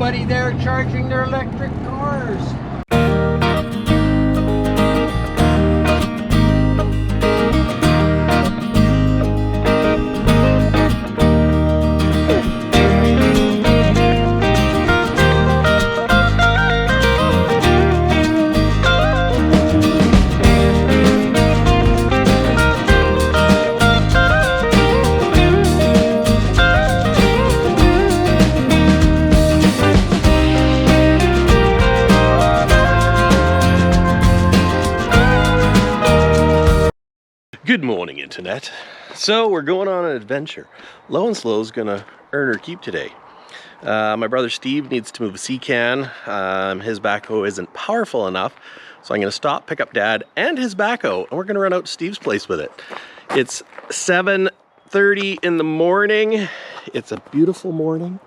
anybody there charging their electric cars. Good morning, Internet. So we're going on an adventure. Low and Slow's gonna earn her keep today. My brother Steve needs to move a sea can. His backhoe isn't powerful enough, so I'm gonna stop, pick up Dad and his backhoe, and we're gonna run out to Steve's place with it. It's 7:30 in the morning. It's a beautiful morning.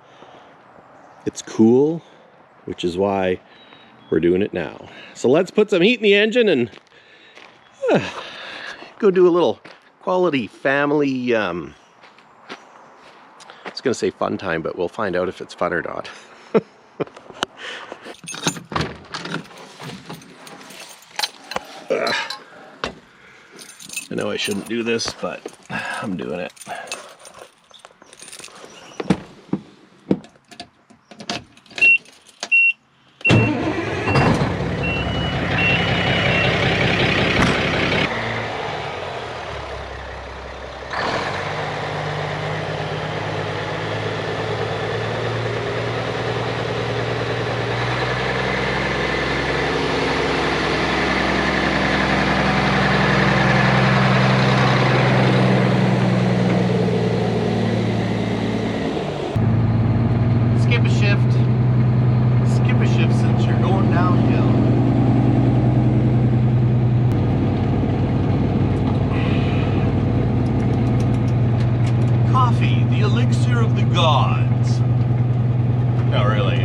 It's cool, which is why we're doing it now. So let's put some heat in the engine and go do a little quality family, I was gonna say fun time, but we'll find out if it's fun or not. I know I shouldn't do this, but I'm doing it. Skip a shift since you're going downhill. Coffee, the elixir of the gods. Not really.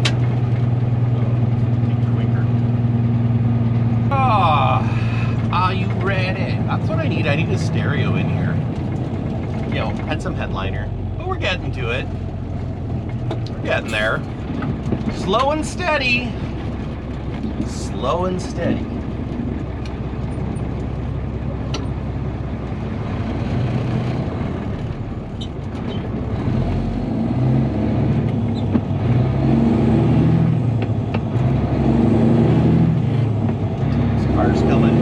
Think quicker. Are you ready? That's what I need. I need a stereo in here. You know, and some headliner. But we're getting to it. We're getting there. Slow and steady. Slow and steady. This car's coming.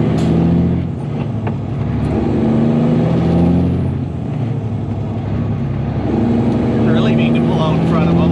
Really need to pull out in front of them.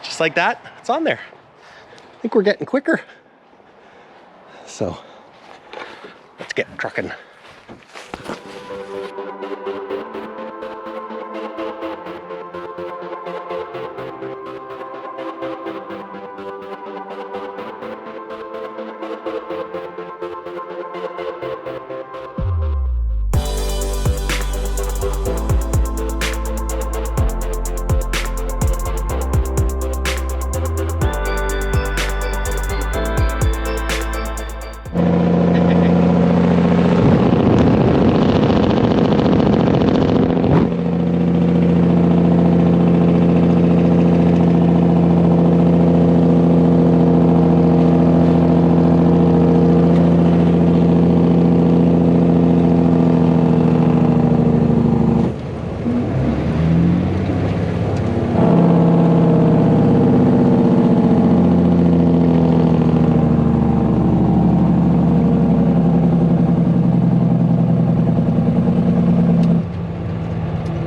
Just like that, it's on there. I think we're getting quicker. So let's get trucking.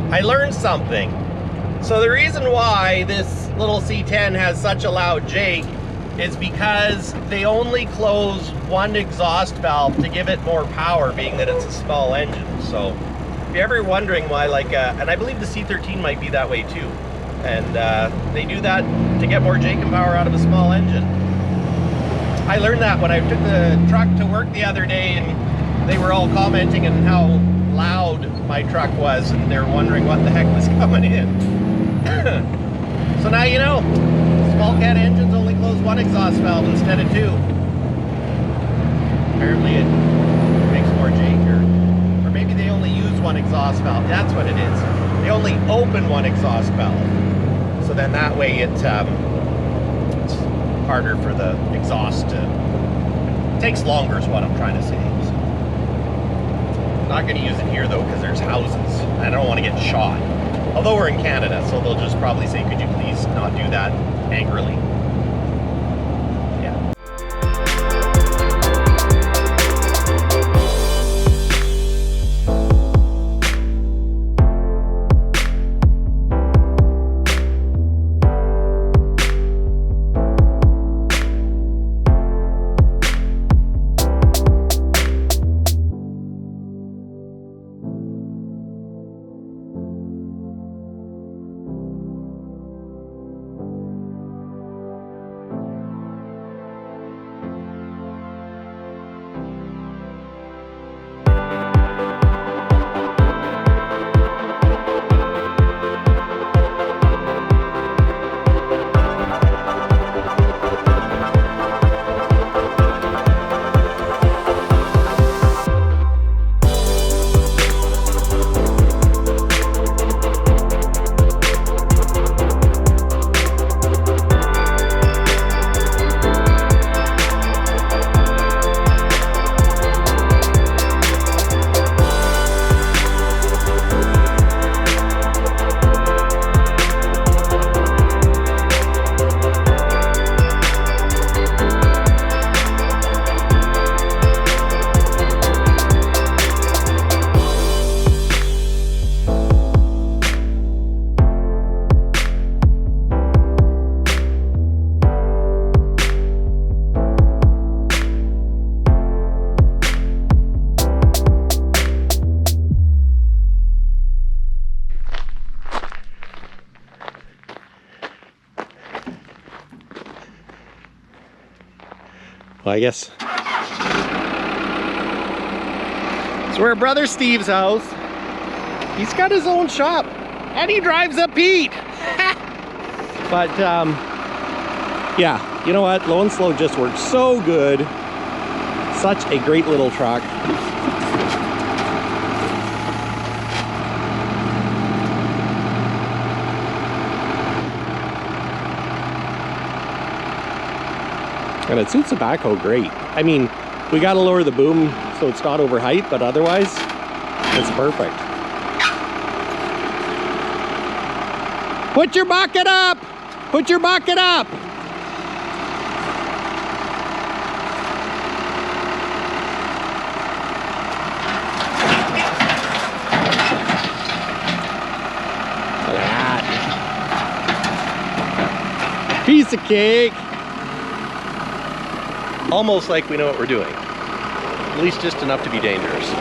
I learned something. So the reason why this little C10 has such a loud jake is because they only close one exhaust valve to give it more power, being that it's a small engine. So if you're ever wondering why, like, and I believe the C13 might be that way too. And they do that to get more jake and power out of a small engine. I learned that when I took the truck to work the other day, and they were all commenting on how loud my truck was, and they're wondering what the heck was coming in. So now you know, small cat engines only close one exhaust valve instead of two. Apparently it makes more jake, or maybe they only use one exhaust valve. That's what it is. They only open one exhaust valve. So then that way it's harder for the exhaust to, it takes longer is what I'm trying to say. So, not going to use it here though, because there's houses. I don't want to get shot. Although we're in Canada, so they'll just probably say, could you please not do that, angrily. Yeah. Well, I guess. So we're at Brother Steve's house. He's got his own shop and he drives a Pete. But yeah, you know what? Low and Slow just works so good. Such a great little truck. And it suits the backhoe great. I mean, we gotta lower the boom so it's not over height, but otherwise, it's perfect. Put your bucket up! Put your bucket up! Look at that. Piece of cake. Almost like we know what we're doing. At least just enough to be dangerous.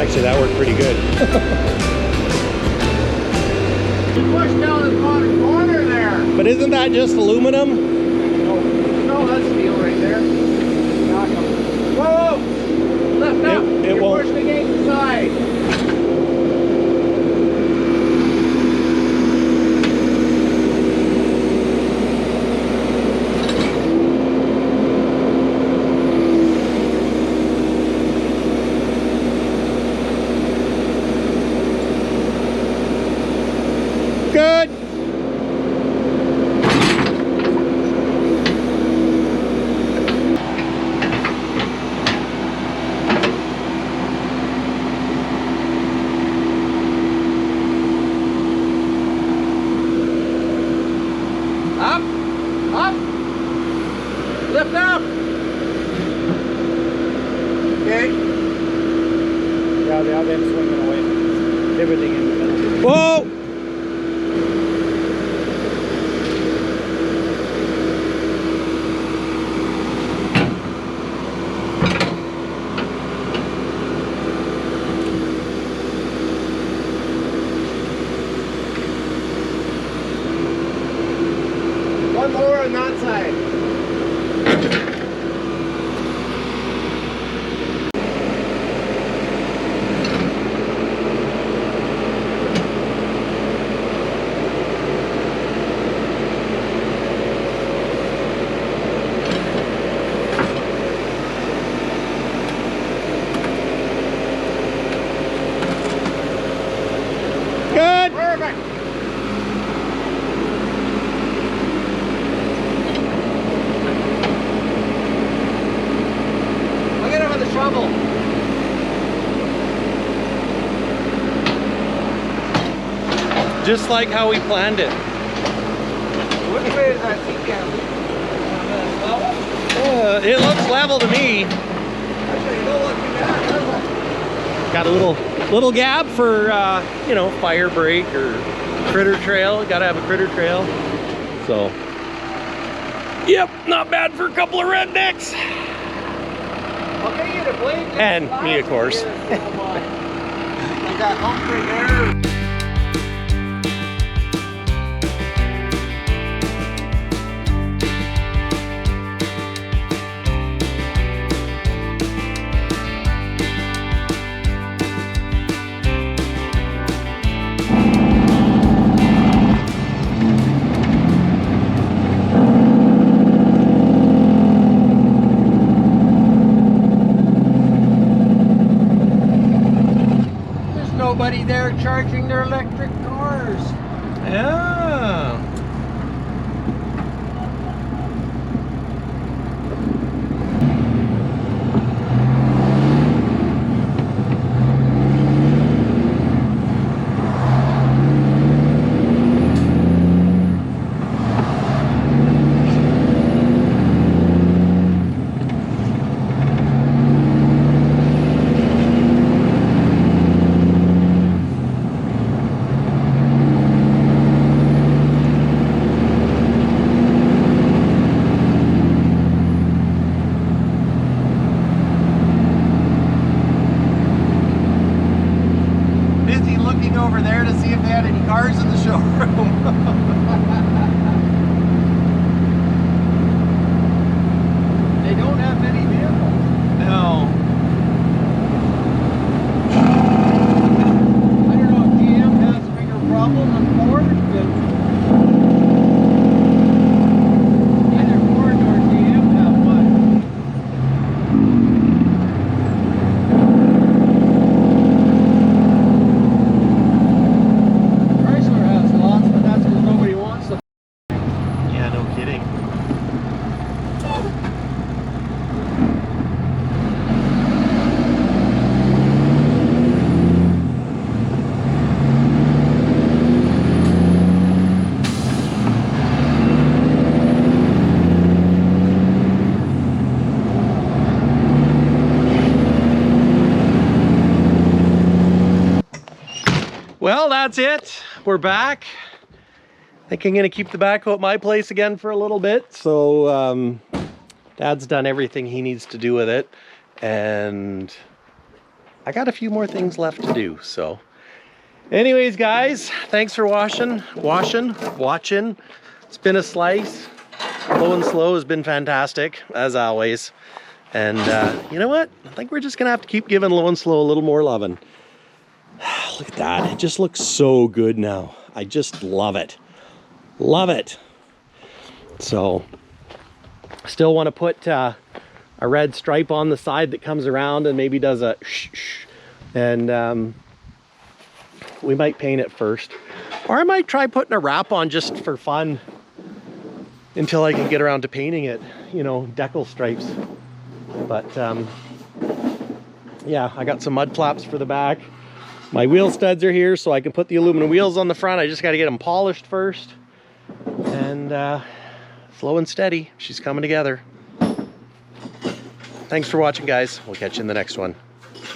Actually, that worked pretty good. You pushed down the bottom corner there. But isn't that just aluminum? No, that's steel right there. Whoa! Lift up. It You're won't. pushing against the side. Good. Up. Up. Lift up. Okay. Yeah, they have them swinging away. Everything in the middle. Whoa! One more on that side. Good. Perfect. Look at him with the shovel. Just like how we planned it. Which way is that seat cam? It looks level to me. Actually, you don't look too bad, does it? Got a little gap for you know, fire break or critter trail. Got to have a critter trail. So, yep, not bad for a couple of rednecks. I'll get you to blade. And me, of course. Like that hump right there. everybody there charging their electric cars. Yeah. Over there to see if they had any cars in the showroom. They don't have many vehicles. No. I don't know if GM has a bigger problem than Ford, but neither Ford nor GM have one. Well, that's it. We're back. I think I'm gonna keep the backhoe at my place again for a little bit. So Dad's done everything he needs to do with it, and I got a few more things left to do. So anyways, guys, thanks for watching. It's been a slice. Low and slow has been fantastic, as always. And you know what? I think we're just gonna have to keep giving low and slow a little more loving. Look at that. It just looks so good now. I just love it. Love it. So, still want to put a red stripe on the side that comes around and maybe does a shh. And we might paint it first. Or I might try putting a wrap on just for fun until I can get around to painting it. You know, decal stripes. But yeah, I got some mud flaps for the back. My wheel studs are here, so I can put the aluminum wheels on the front. I just got to get them polished first. And slow and steady, she's coming together. Thanks for watching, guys. We'll catch you in the next one.